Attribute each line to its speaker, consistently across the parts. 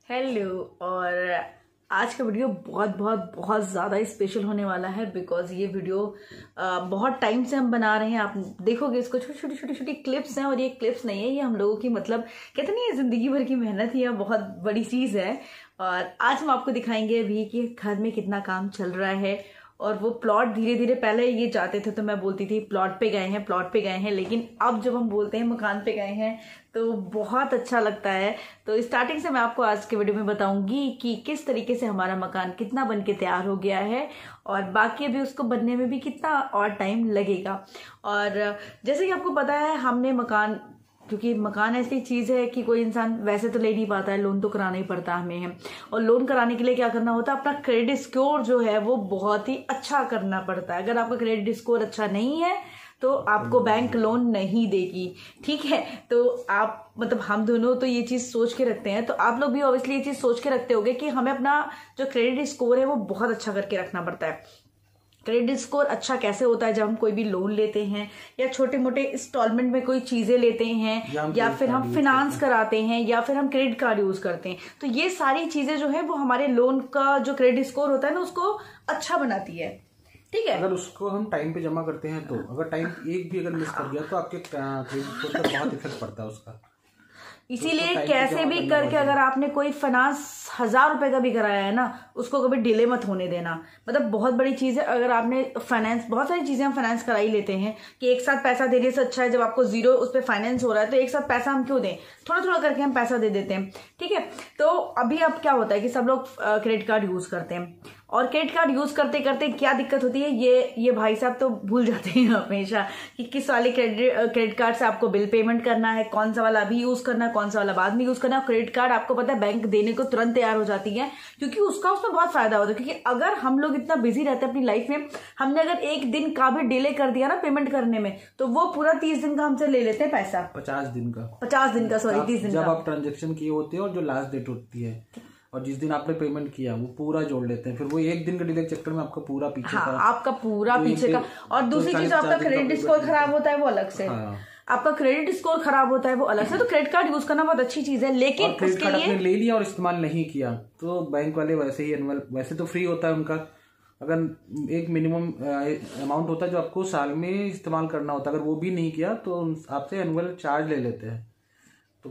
Speaker 1: Hello. और आज का वीडियो बहुत ज़्यादा स्पेशल होने वाला है बिकॉज ये वीडियो बहुत टाइम से हम बना रहे हैं। आप देखोगे इसको, छोटी क्लिप्स हैं और ये क्लिप्स नहीं है, ये हम लोगों की मतलब कहते नहीं है जिंदगी भर की मेहनत ही है, बहुत बड़ी चीज़ है। और आज हम आपको दिखाएंगे अभी कि घर में कितना काम चल रहा है। और वो प्लॉट धीरे धीरे, पहले ये जाते थे तो मैं बोलती थी प्लॉट पे गए हैं, लेकिन अब जब हम बोलते हैं मकान पे गए हैं तो बहुत अच्छा लगता है। तो स्टार्टिंग से मैं आपको आज के वीडियो में बताऊंगी कि किस तरीके से हमारा मकान कितना बन के तैयार हो गया है और बाकी अभी उसको बनने में भी कितना और टाइम लगेगा। और जैसे कि आपको पता है हमने मकान, क्योंकि मकान ऐसी चीज़ है कि कोई इंसान वैसे तो ले नहीं पाता है, लोन तो कराना ही पड़ता है हमें। और लोन कराने के लिए क्या करना होता है, अपना क्रेडिट स्कोर जो है वो बहुत ही अच्छा करना पड़ता है। अगर आपका क्रेडिट स्कोर अच्छा नहीं है तो आपको बैंक लोन नहीं देगी, ठीक है। तो आप मतलब हम दोनों तो ये चीज़ सोच के रखते हैं, तो आप लोग भी ऑब्वियसली ये चीज़ सोच के रखते होगे कि हमें अपना जो क्रेडिट स्कोर है वो बहुत अच्छा करके रखना पड़ता है। क्रेडिट स्कोर अच्छा कैसे होता है, जब हम कोई भी लोन लेते हैं या छोटे मोटे इंस्टॉलमेंट में कोई चीजें लेते हैं या फिर हम फाइनेंस कराते हैं या फिर हम क्रेडिट कार्ड यूज करते हैं, तो ये सारी चीजें जो है वो हमारे लोन का जो क्रेडिट स्कोर होता है ना उसको अच्छा बनाती है, ठीक है।
Speaker 2: अगर उसको हम टाइम पे जमा करते हैं तो अगर टाइम एक भी अगर मिस कर गया तो आपके क्रेडिट स्कोर पर बहुत इफेक्ट पड़ता है उसका।
Speaker 1: इसीलिए कैसे भी करके अगर आपने कोई फाइनेंस 1000 रुपए का भी कराया है ना, उसको कभी डिले मत होने देना। मतलब बहुत बड़ी चीज है। अगर आपने फाइनेंस, बहुत सारी चीजें हम फाइनेंस करा ही लेते हैं कि एक साथ पैसा देने से अच्छा है जब आपको जीरो उस पर फाइनेंस हो रहा है तो एक साथ पैसा हम क्यों दें, थोड़ा थोड़ा करके हम पैसा दे देते हैं, ठीक है। तो अभी अब क्या होता है कि सब लोग क्रेडिट कार्ड यूज करते हैं और क्रेडिट कार्ड यूज करते करते क्या दिक्कत होती है, ये भाई साहब तो भूल जाते हैं हमेशा कि किस वाले क्रेडिट कार्ड से आपको बिल पेमेंट करना है, कौन सा वाला अभी यूज करना है, कौन सा वाला बाद में यूज करना है। क्रेडिट कार्ड आपको पता है बैंक देने को तुरंत तैयार हो जाती है क्योंकि उसमें बहुत फायदा होता है। क्योंकि अगर हम लोग इतना बिजी रहते हैं अपनी लाइफ में, हमने अगर एक दिन का भी डिले कर दिया ना पेमेंट करने में तो वो पूरा 30 दिन का हमसे ले लेते हैं पैसा।
Speaker 2: 50 दिन का
Speaker 1: 30 दिन
Speaker 2: जब
Speaker 1: का
Speaker 2: आप ट्रांजेक्शन किए होते हैं और जो लास्ट डेट होती है और जिस दिन आपने पेमेंट किया वो पूरा जोड़ लेते हैं, फिर वो एक दिन के डिले चक्कर में आपका पूरा पीछे का,
Speaker 1: आपका पूरा पीछे का। और दूसरी चीज आपका क्रेडिट स्कोर खराब होता है वो अलग से, आपका क्रेडिट स्कोर खराब होता है वो अलग से। तो क्रेडिट कार्ड यूज करना बहुत अच्छी चीज है, लेकिन
Speaker 2: क्रेडिट कार्ड आपने ले लिया और इस्तेमाल नहीं किया तो बैंक वाले वैसे ही एनुअल, वैसे तो फ्री होता है उनका, अगर एक मिनिमम अमाउंट होता है जो आपको साल में इस्तेमाल करना होता है, अगर वो भी नहीं किया तो आपसे एनुअल चार्ज ले लेते हैं। तो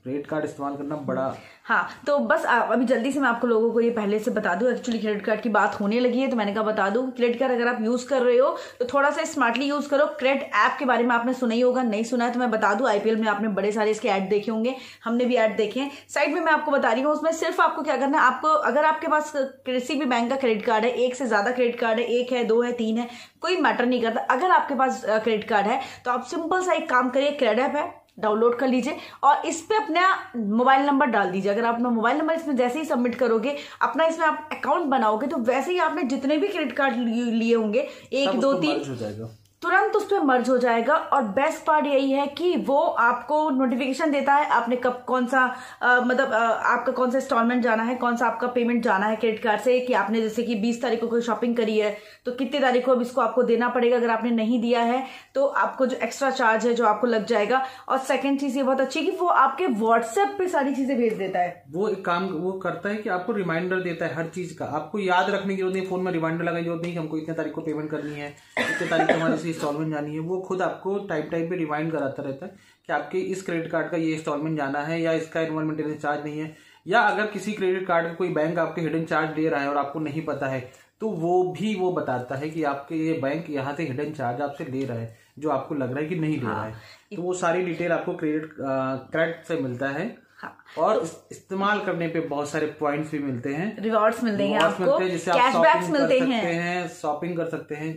Speaker 2: क्रेडिट कार्ड इस्तेमाल करना बड़ा,
Speaker 1: हाँ। तो बस अभी जल्दी से मैं आपको लोगों को ये पहले से बता दूं, एक्चुअली क्रेडिट कार्ड की बात होने लगी है तो मैंने कहा बता दूं। क्रेडिट कार्ड अगर आप यूज कर रहे हो तो थोड़ा सा स्मार्टली यूज करो। क्रेडिट ऐप के बारे में आपने सुना ही होगा, नहीं सुना है तो मैं बता दूं। आईपीएल में आपने बड़े सारे इसके ऐड देखे होंगे, हमने भी ऐड देखे हैं। साइड में मैं आपको बता रही हूँ, उसमें सिर्फ आपको क्या करना है, आपको अगर आपके पास किसी भी बैंक का क्रेडिट कार्ड है, एक से ज्यादा क्रेडिट कार्ड है, 1 है 2 है 3 है, कोई मैटर नहीं करता। अगर आपके पास क्रेडिट कार्ड है तो आप सिंपल सा एक काम करिए, क्रेडिट ऐप है डाउनलोड कर लीजिए और इस पे अपना मोबाइल नंबर डाल दीजिए। अगर आप अपना मोबाइल नंबर इसमें जैसे ही सबमिट करोगे, अपना इसमें आप अकाउंट बनाओगे तो वैसे ही आपने जितने भी क्रेडिट कार्ड लिए होंगे 1 2 3 तुरंत उस पर मर्ज हो जाएगा। और बेस्ट पार्ट यही है कि वो आपको नोटिफिकेशन देता है आपने कब कौन सा आपका कौन सा इंस्टॉलमेंट जाना है, कौन सा आपका पेमेंट जाना है क्रेडिट कार्ड से, कि आपने जैसे कि 20 तारीख को कोई शॉपिंग करी है तो कितने तारीख को अब इसको आपको देना पड़ेगा। अगर आपने नहीं दिया है तो आपको जो एक्स्ट्रा चार्ज है जो आपको लग जाएगा। और सेकंड चीज ये बहुत अच्छी है कि वो आपके व्हाट्सएप पे सारी चीजें भेज देता है।
Speaker 2: वो एक काम वो करता है कि आपको रिमाइंडर देता है हर चीज का, आपको याद रखने की जरूरत नहीं, फोन में रिमाइंडर लगाने की जरूरत नहीं कि हमको इतने तारीख को पेमेंट करनी है, इतने तारीख को हमारे से इंस्टॉलमेंट जानी है। वो खुद आपको टाइम पे रिमाइंड कराता रहता है कि आपके इस क्रेडिट कार्ड का ये इंस्टॉलमेंट जाना है या इसका एनुअल मेंटेनेंस चार्ज नहीं है। या अगर किसी क्रेडिट कार्ड का कोई बैंक आपके हिडन चार्ज ले रहा है और आपको नहीं पता है तो वो बताता है कि आपके ये बैंक यहाँ से हिडन चार्ज आपसे ले रहा है जो आपको लग रहा है कि नहीं ले रहा है। तो वो सारी डिटेल आपको क्रेडिट से मिलता है। और इस्तेमाल करने पे बहुत सारे पॉइंट्स भी मिलते हैं,
Speaker 1: रिवॉर्ड्स मिलते हैं आपको,
Speaker 2: जिससे आप शॉपिंग कर सकते हैं, शॉपिंग कर सकते हैं।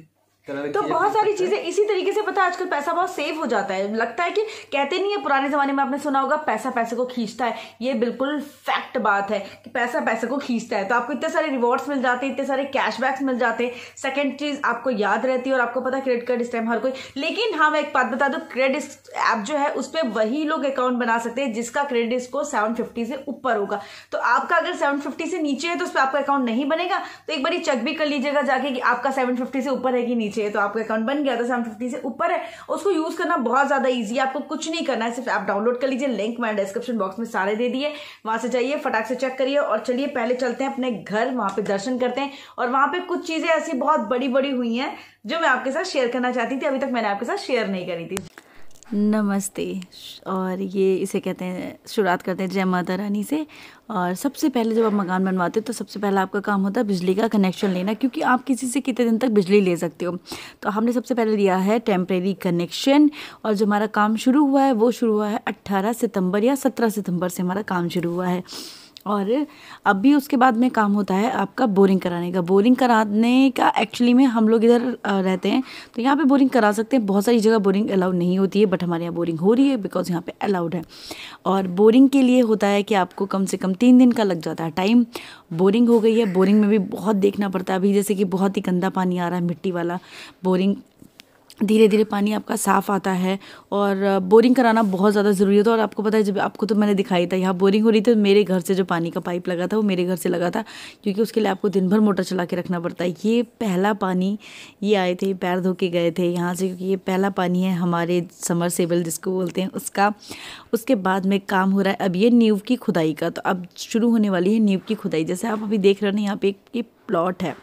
Speaker 1: तो बहुत सारी चीजें इसी तरीके से, पता है आजकल पैसा बहुत सेव हो जाता है। लगता है कि कहते नहीं है, पुराने जमाने में आपने सुना होगा पैसा पैसे को खींचता है, ये बिल्कुल फैक्ट बात है कि पैसा पैसे को खींचता है। तो आपको इतने सारे रिवॉर्ड्स मिल जाते हैं, इतने सारे कैशबैक्स मिल जाते हैं। सेकंड चीज आपको याद रहती है और आपको पता है क्रेडिट कार्ड इस टाइम हर कोई, लेकिन हाँ मैं एक बात बता दूं, क्रेडिट ऐप जो है उस पर वही लोग अकाउंट बना सकते हैं जिसका क्रेडिट स्कोर 750 से ऊपर होगा। तो आपका अगर 750 से नीचे है तो उस पर आपका अकाउंट नहीं बनेगा। तो एक बार चेक भी कर लीजिएगा जाके कि आपका 750 से ऊपर है कि नीचे पीछे, तो आपका अकाउंट बन गया था 750 से ऊपर है। उसको यूज करना बहुत ज्यादा ईजी है, आपको कुछ नहीं करना है, सिर्फ आप डाउनलोड कर लीजिए। लिंक मैंने डिस्क्रिप्शन बॉक्स में सारे दे दिए, वहां से जाइए, फटाक से चेक करिए। और चलिए पहले चलते हैं अपने घर, वहां पे दर्शन करते हैं। और वहां पे कुछ चीजें ऐसी बहुत बड़ी बड़ी हुई हैं जो मैं आपके साथ शेयर करना चाहती थी, अभी तक मैंने आपके साथ शेयर नहीं करी थी। नमस्ते। और ये इसे कहते हैं, शुरुआत करते हैं जय माता रानी से। और सबसे पहले जब आप मकान बनवाते हो तो सबसे पहला आपका काम होता है बिजली का कनेक्शन लेना, क्योंकि आप किसी से कितने दिन तक बिजली ले सकते हो। तो हमने सबसे पहले लिया है टेम्परेरी कनेक्शन। और जो हमारा काम शुरू हुआ है वो शुरू हुआ है 18 सितंबर या 17 सितंबर से हमारा काम शुरू हुआ है। और अभी उसके बाद में काम होता है आपका बोरिंग कराने का। बोरिंग कराने का एक्चुअली में हम लोग इधर रहते हैं तो यहाँ पे बोरिंग करा सकते हैं। बहुत सारी जगह बोरिंग अलाउड नहीं होती है, बट हमारे यहाँ बोरिंग हो रही है बिकॉज यहाँ पे अलाउड है। और बोरिंग के लिए होता है कि आपको कम से कम 3 दिन का लग जाता है टाइम। बोरिंग हो गई है, बोरिंग में भी बहुत देखना पड़ता है। अभी जैसे कि बहुत ही गंदा पानी आ रहा है, मिट्टी वाला। बोरिंग धीरे धीरे पानी आपका साफ़ आता है और बोरिंग कराना बहुत ज़्यादा ज़रूरी होता है। और आपको पता है, जब आपको तो मैंने दिखाई था यहाँ बोरिंग हो रही थी, तो मेरे घर से जो पानी का पाइप लगा था वो मेरे घर से लगा था, क्योंकि उसके लिए आपको दिन भर मोटर चला के रखना पड़ता है। ये पहला पानी, ये आए थे, पैर धो के गए थे यहाँ से, क्योंकि ये पहला पानी है हमारे समरसेबल जिसको बोलते हैं उसका। उसके बाद में काम हो रहा है अब ये नींव की खुदाई का। तो अब शुरू होने वाली है नींव की खुदाई। जैसे आप अभी देख रहे हो ना, यहाँ पे एक प्लॉट है।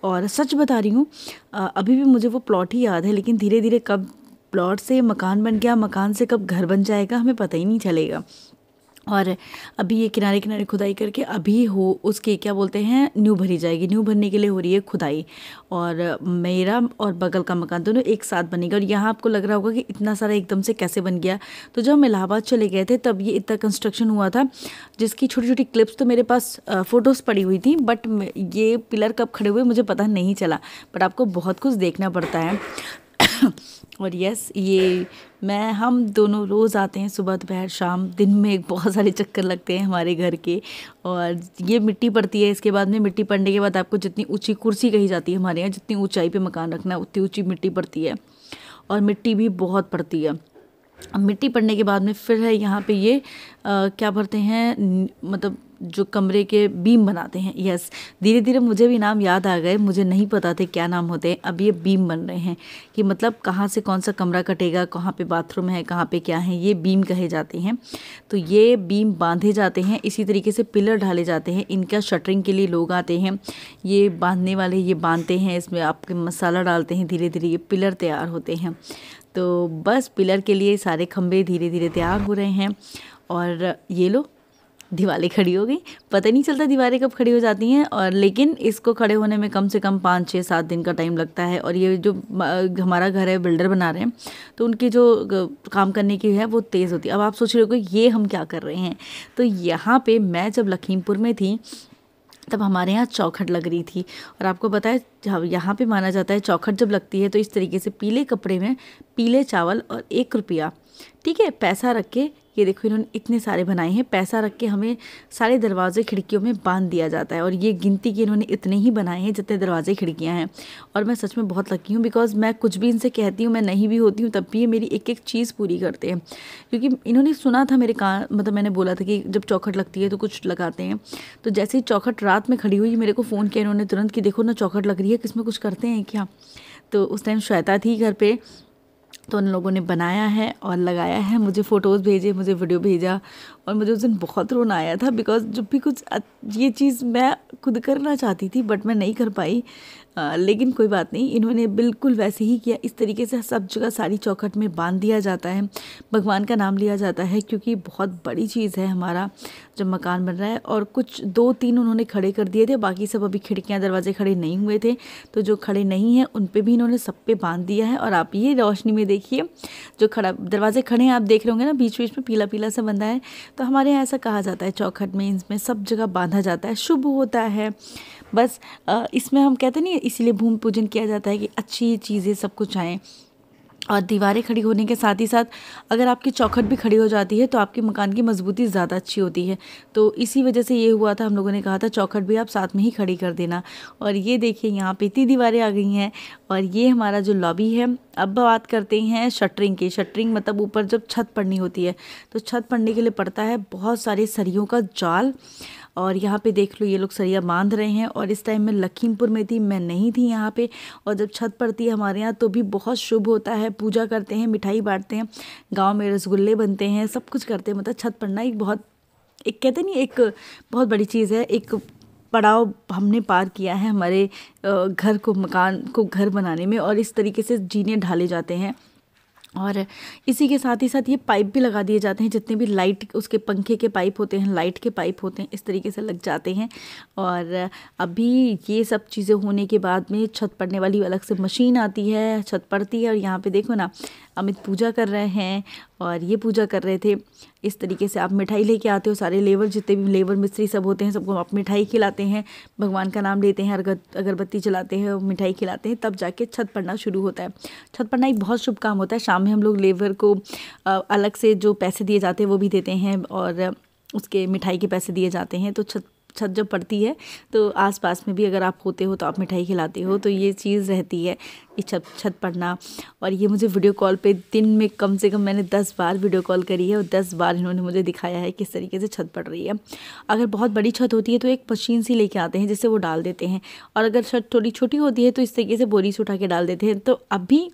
Speaker 1: और सच बता रही हूँ, अभी भी मुझे वो प्लॉट ही याद है, लेकिन धीरे धीरे कब प्लॉट से मकान बन गया, मकान से कब घर बन जाएगा हमें पता ही नहीं चलेगा। और अभी ये किनारे किनारे खुदाई करके अभी हो उसके क्या बोलते हैं, नींव भरी जाएगी। नींव भरने के लिए हो रही है खुदाई। और मेरा और बगल का मकान दोनों एक साथ बनेगा। और यहाँ आपको लग रहा होगा कि इतना सारा एकदम से कैसे बन गया। तो जब हम इलाहाबाद चले गए थे तब ये इतना कंस्ट्रक्शन हुआ था, जिसकी छोटी छोटी क्लिप्स तो मेरे पास फ़ोटोज़ पड़ी हुई थी, बट ये पिलर कब खड़े हुए मुझे पता नहीं चला। बट आपको बहुत कुछ देखना पड़ता है। और यस, ये हम दोनों रोज़ आते हैं, सुबह दोपहर शाम, दिन में एक बहुत सारे चक्कर लगते हैं हमारे घर के। और ये मिट्टी पड़ती है, इसके बाद में मिट्टी पड़ने के बाद आपको जितनी ऊंची कुर्सी कही जाती है हमारे यहाँ, जितनी ऊंचाई पे मकान रखना है उतनी ऊंची मिट्टी पड़ती है। और मिट्टी भी बहुत पड़ती है। अब मिट्टी पड़ने के बाद में फिर है यहाँ पे ये क्या भरते हैं, मतलब जो कमरे के बीम बनाते हैं। यस, धीरे धीरे मुझे भी नाम याद आ गए, मुझे नहीं पता थे क्या नाम होते हैं। अब ये बीम बन रहे हैं कि मतलब कहाँ से कौन सा कमरा कटेगा, कहाँ पे बाथरूम है, कहाँ पे क्या है, ये बीम कहे जाते हैं। तो ये बीम बांधे जाते हैं, इसी तरीके से पिलर ढाले जाते हैं। इनका शटरिंग के लिए लोग आते हैं, ये बांधने वाले ये बांधते हैं, इसमें आपके मसाला डालते हैं, धीरे धीरे ये पिलर तैयार होते हैं। तो बस पिलर के लिए सारे खंभे धीरे धीरे तैयार हो रहे हैं। और ये लो, दीवारें खड़ी हो गई। पता नहीं चलता दीवारें कब खड़ी हो जाती हैं। और लेकिन इसको खड़े होने में कम से कम 5, 6, 7 दिन का टाइम लगता है। और ये जो हमारा घर है, बिल्डर बना रहे हैं, तो उनकी जो काम करने की है वो तेज़ होती है। अब आप सोच रहे हो कि ये हम क्या कर रहे हैं। तो यहाँ पे मैं जब लखीमपुर में थी तब हमारे यहाँ चौखट लग रही थी। और आपको पता है यहाँ पे माना जाता है चौखट जब लगती है तो इस तरीके से पीले कपड़े में पीले चावल और 1 रुपया, ठीक है, पैसा रख के, ये देखो इन्होंने इतने सारे बनाए हैं, पैसा रख के हमें सारे दरवाजे खिड़कियों में बांध दिया जाता है। और ये गिनती के इन्होंने इतने ही बनाए हैं जितने दरवाजे खिड़कियां हैं। और मैं सच में बहुत लकी हूँ, बिकॉज मैं कुछ भी इनसे कहती हूँ, मैं नहीं भी होती हूँ, तब भी ये मेरी एक एक चीज़ पूरी करते हैं। क्योंकि इन्होंने सुना था मेरे मतलब मैंने बोला था कि जब चौखट लगती है तो कुछ लगाते हैं। तो जैसे ही चौखट रात में खड़ी हुई, मेरे को फ़ोन किया इन्होंने तुरंत कि देखो ना चौखट लग रही है, किसमें कुछ करते हैं क्या। तो उस टाइम श्वेता थी घर पे, तो उन लोगों ने बनाया है और लगाया है, मुझे फ़ोटोज़ भेजे, मुझे वीडियो भेजा। और मुझे उस दिन बहुत रोना आया था, बिकॉज जब भी कुछ ये चीज़ मैं खुद करना चाहती थी बट मैं नहीं कर पाई। लेकिन कोई बात नहीं, इन्होंने बिल्कुल वैसे ही किया। इस तरीके से सब जगह सारी चौखट में बांध दिया जाता है, भगवान का नाम लिया जाता है, क्योंकि बहुत बड़ी चीज़ है हमारा जब मकान बन रहा है। और कुछ 2-3 उन्होंने खड़े कर दिए थे, बाकी सब अभी खिड़कियाँ दरवाजे खड़े नहीं हुए थे। तो जो खड़े नहीं हैं उन पे भी इन्होंने सब पे बांध दिया है। और आप ये रोशनी में देखिए, जो खड़ा दरवाजे खड़े हैं आप देख रहे होंगे ना, बीच बीच में पीला पीला सा बंधा है। तो हमारे यहाँ ऐसा कहा जाता है चौखट में, इसमें सब जगह बांधा जाता है, शुभ होता है। बस इसमें हम कहते नहीं, इसीलिए भूमि पूजन किया जाता है कि अच्छी चीज़ें सब कुछ आएँ। और दीवारें खड़ी होने के साथ ही साथ अगर आपकी चौखट भी खड़ी हो जाती है तो आपके मकान की मजबूती ज़्यादा अच्छी होती है। तो इसी वजह से ये हुआ था, हम लोगों ने कहा था चौखट भी आप साथ में ही खड़ी कर देना। और ये देखिए यहाँ पे इतनी दीवारें आ गई हैं। और ये हमारा जो लॉबी है। अब बात करते हैं शटरिंग की। शटरिंग मतलब ऊपर जब छत पड़नी होती है तो छत पड़ने के लिए पड़ता है बहुत सारे सरियों का जाल। और यहाँ पे देख लो ये लोग सरिया बांध रहे हैं। और इस टाइम मैं लखीमपुर में थी, मैं नहीं थी यहाँ पे। और जब छत पड़ती है हमारे यहाँ तो भी बहुत शुभ होता है, पूजा करते हैं, मिठाई बांटते हैं, गाँव में रसगुल्ले बनते हैं, सब कुछ करते हैं। मतलब छत पड़ना एक कहते नहीं, एक बहुत बड़ी चीज़ है। एक पड़ाव हमने पार किया है हमारे घर को, मकान को घर बनाने में, और इस तरीके से जीने ढाले जाते हैं। और इसी के साथ ही साथ ये पाइप भी लगा दिए जाते हैं, जितने भी लाइट उसके पंखे के पाइप होते हैं, लाइट के पाइप होते हैं, इस तरीके से लग जाते हैं। और अभी ये सब चीज़ें होने के बाद में छत पड़ने वाली अलग से मशीन आती है, छत पड़ती है। और यहाँ पे देखो ना, अमित पूजा कर रहे हैं और ये पूजा कर रहे थे। इस तरीके से आप मिठाई लेके आते हो, सारे लेबर, जितने भी लेबर मिस्त्री सब होते हैं, सबको आप मिठाई खिलाते हैं, भगवान का नाम लेते हैं, अगरबत्ती जलाते हैं, मिठाई खिलाते हैं, तब जाके छत पड़ना शुरू होता है। छत पड़ना एक बहुत शुभ काम होता है। शाम में हम लोग लेबर को अलग से जो पैसे दिए जाते हैं वो भी देते हैं, और उसके मिठाई के पैसे दिए जाते हैं। तो छत जब पड़ती है तो आसपास में भी अगर आप होते हो तो आप मिठाई खिलाते हो, तो ये चीज़ रहती है कि छत पड़ना। और ये मुझे वीडियो कॉल पे दिन में कम से कम मैंने 10 बार वीडियो कॉल करी है, और 10 बार इन्होंने मुझे दिखाया है किस तरीके से छत पड़ रही है। अगर बहुत बड़ी छत होती है तो एक मशीन सी लेके आते हैं जिससे वो डाल देते हैं, और अगर छत थोड़ी छोटी होती है तो इस तरीके से बोरी से उठा के डाल देते हैं। तो अभी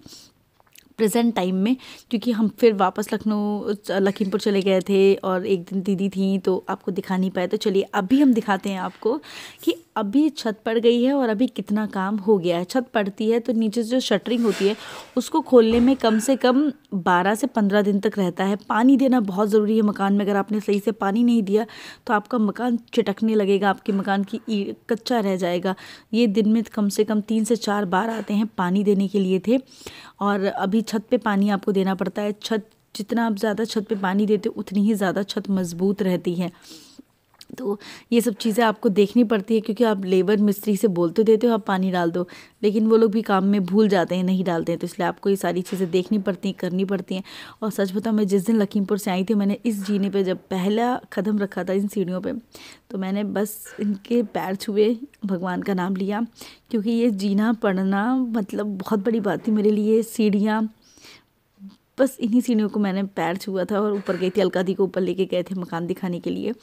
Speaker 1: प्रेजेंट टाइम में, क्योंकि हम फिर वापस लखीमपुर चले गए थे और एक दिन दीदी थी तो आपको दिखा नहीं पाए, तो चलिए अभी हम दिखाते हैं आपको कि अभी छत पड़ गई है और अभी कितना काम हो गया है। छत पड़ती है तो नीचे जो शटरिंग होती है उसको खोलने में कम से कम 12 से 15 दिन तक रहता है। पानी देना बहुत ज़रूरी है मकान में। अगर आपने सही से पानी नहीं दिया तो आपका मकान चिटकने लगेगा, आपके मकान की कच्चा रह जाएगा। ये दिन में कम से कम 3 से 4 बार आते हैं पानी देने के लिए थे। और अभी छत पे पानी आपको देना पड़ता है। जितना आप ज़्यादा छत पे पानी देते हो उतनी ही ज़्यादा छत मजबूत रहती है। तो ये सब चीज़ें आपको देखनी पड़ती है, क्योंकि आप लेबर मिस्त्री से बोलते देते हो आप पानी डाल दो, लेकिन वो लोग भी काम में भूल जाते हैं, नहीं डालते हैं। तो इसलिए आपको ये सारी चीज़ें देखनी पड़ती हैं, करनी पड़ती हैं। और सच बताऊं, मैं जिस दिन लखीमपुर से आई थी, मैंने इस जीने पे जब पहला कदम रखा था इन सीढ़ियों पे, तो मैंने बस इनके पैर छुए, भगवान का नाम लिया, क्योंकि ये जीना पड़ना मतलब बहुत बड़ी बात थी मेरे लिए। सीढ़ियाँ, बस इन्हीं सीढ़ियों को मैंने पैर छुआ था और ऊपर गई थी। अलका दी को ऊपर लेके गए थे मकान दिखाने के लिए।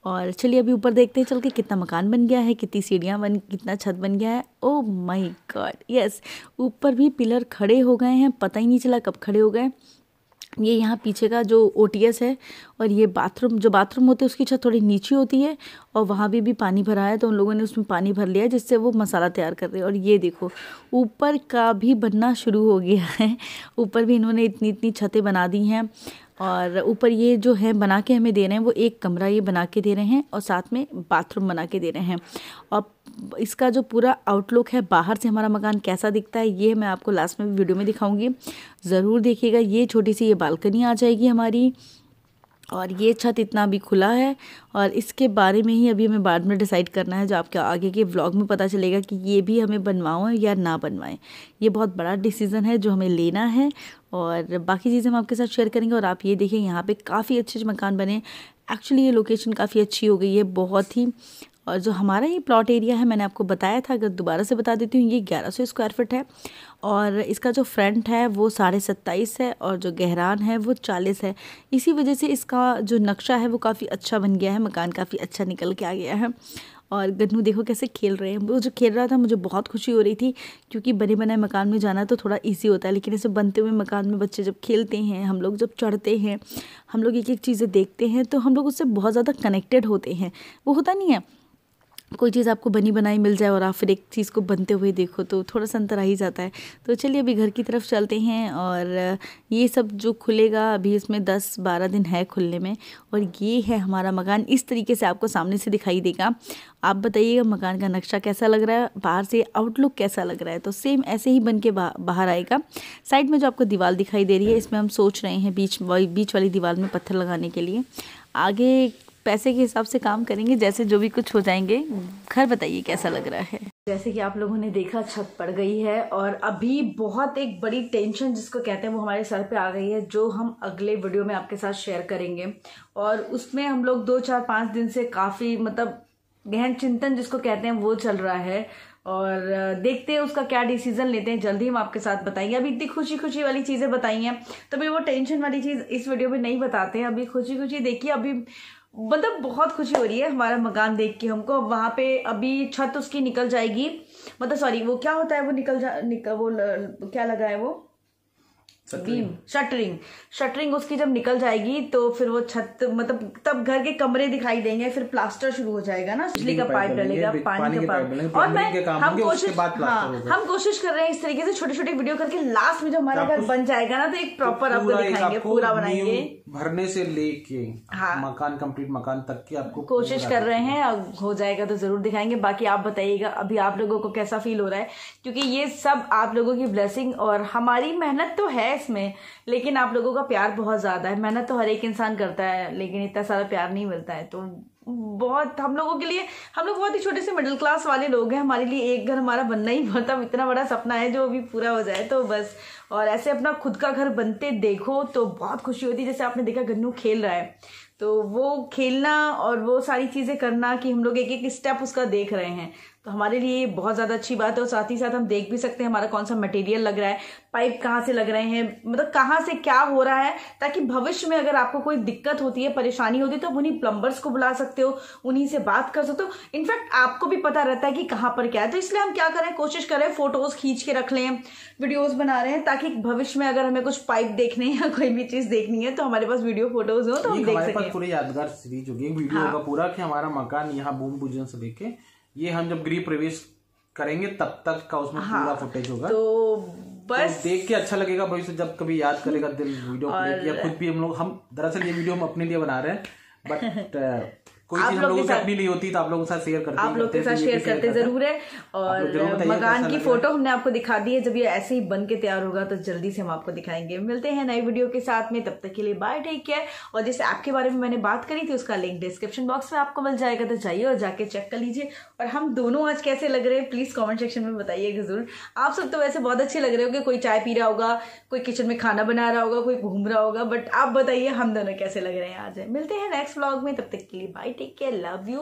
Speaker 1: और चलिए अभी ऊपर देखते हैं चल के कितना मकान बन गया है, कितनी सीढ़ियाँ कितना छत बन गया है। ओह माय गॉड, यस, ऊपर भी पिलर खड़े हो गए हैं, पता ही नहीं चला कब खड़े हो गए। ये यहाँ पीछे का जो ओटीएस है, और ये बाथरूम होते हैं उसकी छत थोड़ी नीचे होती है, और वहाँ भी पानी भरा है, तो उन लोगों ने उसमें पानी भर लिया जिससे वो मसाला तैयार कर रहे हैं। और ये देखो ऊपर का भी बनना शुरू हो गया है। ऊपर भी इन्होंने इतनी छतें बना दी हैं। और ऊपर ये जो है बना के हमें दे रहे हैं, वो एक कमरा ये बना के दे रहे हैं, और साथ में बाथरूम बना के दे रहे हैं। और इसका जो पूरा आउटलुक है, बाहर से हमारा मकान कैसा दिखता है, ये मैं आपको लास्ट में वीडियो में दिखाऊंगी, ज़रूर देखिएगा। ये छोटी सी ये बालकनी आ जाएगी हमारी, और ये छत इतना अभी खुला है, और इसके बारे में ही अभी हमें बाद में डिसाइड करना है, जो आपके आगे के व्लॉग में पता चलेगा कि ये भी हमें बनवाएं या ना बनवाएं। ये बहुत बड़ा डिसीज़न है जो हमें लेना है, और बाकी चीज़ें हम आपके साथ शेयर करेंगे। और आप ये देखिए यहाँ पे काफ़ी अच्छे मकान बने। एक्चुअली ये लोकेशन काफ़ी अच्छी हो गई है बहुत ही। और जो हमारा ये प्लॉट एरिया है, मैंने आपको बताया था, अगर दोबारा से बता देती हूँ, ये 1100 स्क्वायर फीट है, और इसका जो फ्रंट है वो 27.5 है, और जो गहरान है वो 40 है। इसी वजह से इसका जो नक्शा है वो काफ़ी अच्छा बन गया है, मकान काफ़ी अच्छा निकल के आ गया है। और गन्नू देखो कैसे खेल रहे हैं। वो जो खेल रहा था मुझे बहुत खुशी हो रही थी, क्योंकि बने बनाए मकान में जाना तो थोड़ा इजी होता है, लेकिन ऐसे बनते हुए मकान में बच्चे जब खेलते हैं, हम लोग जब चढ़ते हैं, हम लोग एक एक चीज़ें देखते हैं, तो हम लोग उससे बहुत ज़्यादा कनेक्टेड होते हैं। वो होता नहीं है कोई चीज़ आपको बनी बनाई मिल जाए और आप फिर एक चीज़ को बनते हुए देखो, तो थोड़ा सा अंतर आ ही जाता है। तो चलिए अभी घर की तरफ चलते हैं। और ये सब जो खुलेगा अभी, इसमें 10-12 दिन है खुलने में। और ये है हमारा मकान, इस तरीके से आपको सामने से दिखाई देगा। आप बताइएगा मकान का नक्शा कैसा लग रहा है, बाहर से आउटलुक कैसा लग रहा है। तो सेम ऐसे ही बन के बाहर आएगा। साइड में जो आपको दीवार दिखाई दे रही है, इसमें हम सोच रहे हैं बीच वाली दीवार में पत्थर लगाने के लिए। आगे पैसे के हिसाब से काम करेंगे, जैसे जो भी कुछ हो जाएंगे। घर बताइए कैसा लग रहा है। जैसे कि आप लोगों ने देखा, छत पड़ गई है, और अभी बहुत एक बड़ी टेंशन जिसको कहते हैं वो हमारे सर पे आ गई है, जो हम अगले वीडियो में आपके साथ शेयर करेंगे। और उसमें हम लोग 2-4-5 दिन से काफी मतलब गहन चिंतन जिसको कहते हैं वो चल रहा है, और देखते हैं उसका क्या डिसीजन लेते हैं। जल्दी हम आपके साथ बताएंगे। अभी इतनी खुशी खुशी वाली चीजें बताई हैं, तो अभी वो टेंशन वाली चीज इस वीडियो में नहीं बताते हैं। अभी खुशी खुशी देखिए, अभी मतलब बहुत खुशी हो रही है हमारा मकान देख के हमको। वहां पे अभी छत उसकी निकल जाएगी, मतलब सॉरी वो क्या होता है वो क्या लगा है वो बीम, शटरिंग उसकी जब निकल जाएगी तो फिर वो छत मतलब तब घर के कमरे दिखाई देंगे, फिर प्लास्टर शुरू हो जाएगा ना, बिजली का पाइप डलेगा, पानी का पाइप। और हम कोशिश कर रहे हैं इस तरीके से छोटे छोटे वीडियो करके लास्ट में जब हमारा घर बन जाएगा ना तो एक प्रॉपर आपको दिखाएंगे, पूरा बनाएंगे
Speaker 2: भरने से लेके मकान कंप्लीट मकान तक की आपको
Speaker 1: कोशिश कर रहे हैं। अब हो जाएगा तो जरूर दिखाएंगे। बाकी आप बताइएगा अभी आप लोगों को कैसा फील हो रहा है, क्योंकि ये सब आप लोगों की ब्लेसिंग और हमारी मेहनत तो है इसमें, लेकिन आप लोगों का प्यार बहुत ज्यादा है। मेहनत तो हर एक इंसान करता है लेकिन इतना सारा प्यार नहीं मिलता है। तो बहुत हम लोगों के लिए, हम लोग बहुत ही छोटे से मिडिल क्लास वाले लोग हैं, हमारे लिए एक घर हमारा बनना ही मतलब इतना बड़ा सपना है जो अभी पूरा हो जाए तो बस। और ऐसे अपना खुद का घर बनते देखो तो बहुत खुशी होती है। जैसे आपने देखा गन्नू खेल रहा है तो वो खेलना और वो सारी चीजें करना कि हम लोग एक एक स्टेप उसका देख रहे हैं तो हमारे लिए बहुत ज्यादा अच्छी बात है। और साथ ही साथ हम देख भी सकते हैं हमारा कौन सा मटेरियल लग रहा है, पाइप कहाँ से लग रहे हैं, मतलब कहाँ से क्या हो रहा है, ताकि भविष्य में अगर आपको कोई दिक्कत होती है, परेशानी होती है तो आप उन्हीं प्लम्बर्स को बुला सकते हो, उन्हीं से बात कर सकते हो। इनफैक्ट आपको भी पता रहता है कि कहाँ पर क्या है। तो इसलिए हम क्या करें, कोशिश करें फोटोज खींच के रख लें, वीडियोज बना रहे हैं ताकि भविष्य में अगर हमें कुछ पाइप देखने या कोई भी चीज देखनी है तो हमारे पास वीडियो फोटोज हो तो हम देख सकें।
Speaker 2: पूरी यादगार सीरीज होगी वीडियो का पूरा कि हमारा मकान यहाँ भूमि पूजन से लेके ये हम जब गृह प्रवेश करेंगे तब तक का उसमें पूरा फुटेज होगा। तो बस तो देख के अच्छा लगेगा, भविष्य जब कभी याद करेगा दिल वीडियो या खुद भी हम दरअसल ये वीडियो हम अपने लिए बना रहे हैं बट कोई चीज हम लोगों की अपनी नहीं होती तो आप लोगों के साथ शेयर करते,
Speaker 1: आप लोग के साथ शेयर करते जरूर है। और मकान की फोटो हमने आपको दिखा दी है, जब ये ऐसे ही बन के तैयार होगा तो जल्दी से हम आपको दिखाएंगे। मिलते हैं नई वीडियो के साथ में, तब तक के लिए बाय, टेक केयर। और जैसे ऐप के बारे में मैंने बात करी थी उसका लिंक डिस्क्रिप्शन बॉक्स में आपको मिल जाएगा, तो जाइए और जाके चेक कर लीजिए। और हम दोनों आज कैसे लग रहे हैं प्लीज कॉमेंट सेक्शन में बताइएगा जरूर। आप सब तो वैसे बहुत अच्छे लग रहे हो, कोई चाय पी रहा होगा, कोई किचन में खाना बना रहा होगा, कोई घूम रहा होगा, बट आप बताइए हम दोनों कैसे लग रहे हैं आज। मिलते हैं नेक्स्ट व्लॉग में, तब तक के लिए bye, take care, love you.